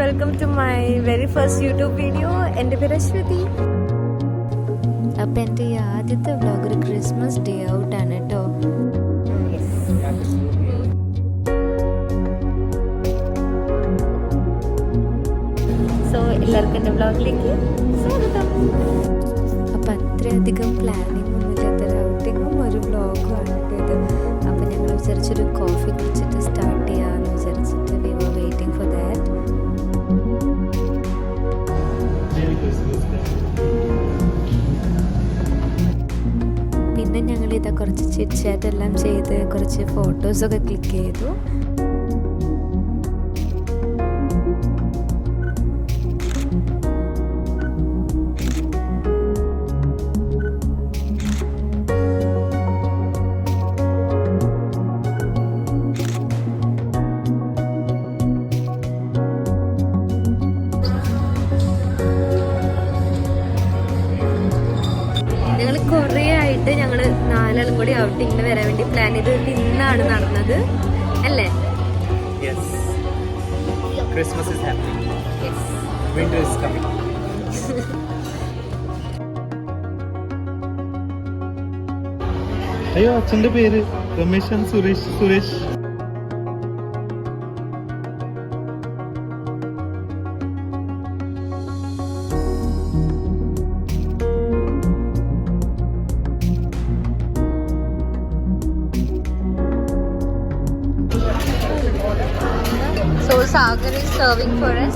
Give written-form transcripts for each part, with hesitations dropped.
Welcome to my very first YouTube video. എൻ്റെ പേര് അശ്വതി. അപ്പം എൻ്റെ ഈ ആദ്യത്തെ വ്ളോഗ് ഒരു ക്രിസ്മസ് ഡേ ഔട്ടാണ് കേട്ടോ. സോ എല്ലാവർക്കും എൻ്റെ വ്ളോഗിലേക്ക് സ്വാഗതം. അപ്പം അത്രയധികം പ്ലാനിങ് ഒന്നുമില്ലാത്തൊരു ഔട്ടിങ്ങും ഒരു വ്ളോഗുമാണ് കേട്ടോ ഇത്. അപ്പം ഞങ്ങൾ വിചാരിച്ചൊരു കോഫി കുടിച്ചിട്ട് സ്റ്റാർട്ട് ചെയ്യാമെന്ന് വിചാരിച്ചിട്ട് we were waiting for that. പിന്നെ ഞങ്ങൾ ഇതാ കുറച്ച് ചിറ്റ് ചാറ്റ് എല്ലാം ചെയ്ത് കുറച്ച് ഫോട്ടോസൊക്കെ ക്ലിക്ക് ചെയ്തു. ഞങ്ങൾ കുറേ ആയിട്ട് ഞങ്ങൾ നാലാളും കൂടി ഔട്ടിങ്ങിന് വരാൻ വേണ്ടി പ്ലാൻ ചെയ്ത് ഇന്നാണ് നടന്നത് അല്ലേ? അയ്യോ അച്ഛന്റെ പേര് Rameshan Suresh. So Sagar is serving for us.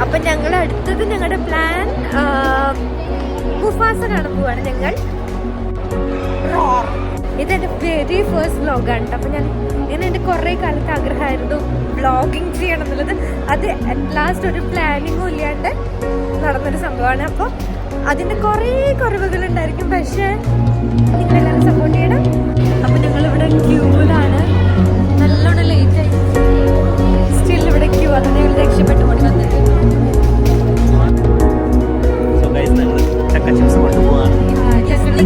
അപ്പൊ ഞങ്ങൾ അടുത്തത് ഞങ്ങളുടെ പ്ലാൻ മുഫാസ കാണാൻ പോവാണ് ഞങ്ങൾ. ഇതെന്റെ വെരി ഫസ്റ്റ് വ്ലോഗാണ്. അപ്പൊ ഞാൻ ഇങ്ങനെ എൻ്റെ കുറേ കാലത്ത് ആഗ്രഹമായിരുന്നു വ്ളോഗിങ് ചെയ്യണം എന്നുള്ളത്. അത് അറ്റ് ലാസ്റ്റ് ഒരു പ്ലാനിങ്ങും ഇല്ലാണ്ട് നടന്നൊരു സംഭവമാണ്. അപ്പോൾ അതിൻ്റെ കുറേ കുറവുകളുണ്ടായിരിക്കും, പക്ഷേ നിങ്ങളെല്ലാവരും സപ്പോർട്ട് ചെയ്യണം. അപ്പം ഞങ്ങളിവിടെ ക്യൂവിലാണ്. നല്ലോണം ലേറ്റായി, സ്റ്റിൽ ഇവിടെ ക്യൂ. അതിനെ രക്ഷപ്പെട്ടു കൊണ്ട് വന്നത്.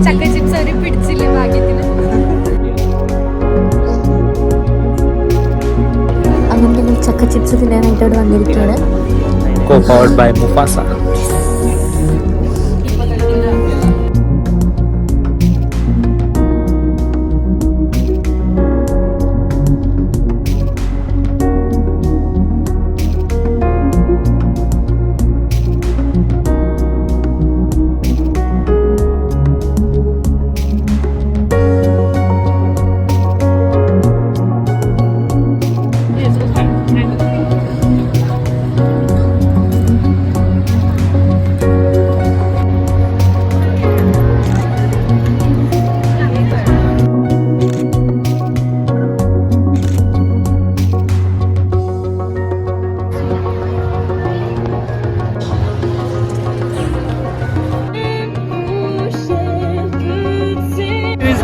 ചക്ക ചിപ്സ് അവർ പിടിച്ചില്ല ഭാഗ്യത്തിന്. അങ്ങനെ ഞങ്ങൾ ചക്ക ചിപ്സ് തിന്നാനായിട്ട് അവിടെ വന്നിരിക്കുകയാണ്. Co-powered by Mufasa.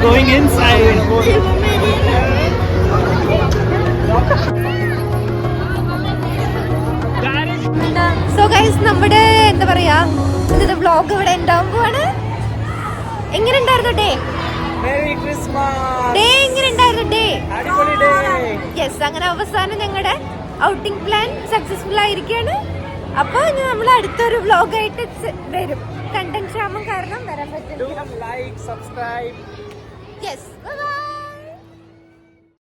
Going inside. So guys, നമ്മുടെ എന്താ പറയാ ഇന്നത്തെ വ്ളോഗ് ഇവിടെ ഉണ്ടാവാൻ പോവാണ്. എങ്ങനെ ഉണ്ടായിരുന്നു ഡേ? ഡേ എങ്ങനെ ഉണ്ടായിരുന്നു ഡേ? യെസ്, അങ്ങനെ അവസാനം ഞങ്ങളുടെ ഔട്ടിംഗ് പ്ലാൻ സക്സസ്ഫുൾ ആയിരിക്കുകയാണ്. അപ്പോൾ നമ്മൾ അടുത്തൊരു വ്ളോഗായിട്ട് വരും. കണ്ടന്റ് ക്ഷാമം കാരണം വരാൻ പറ്റില്ല. Do like, subscribe. Yes, bye bye.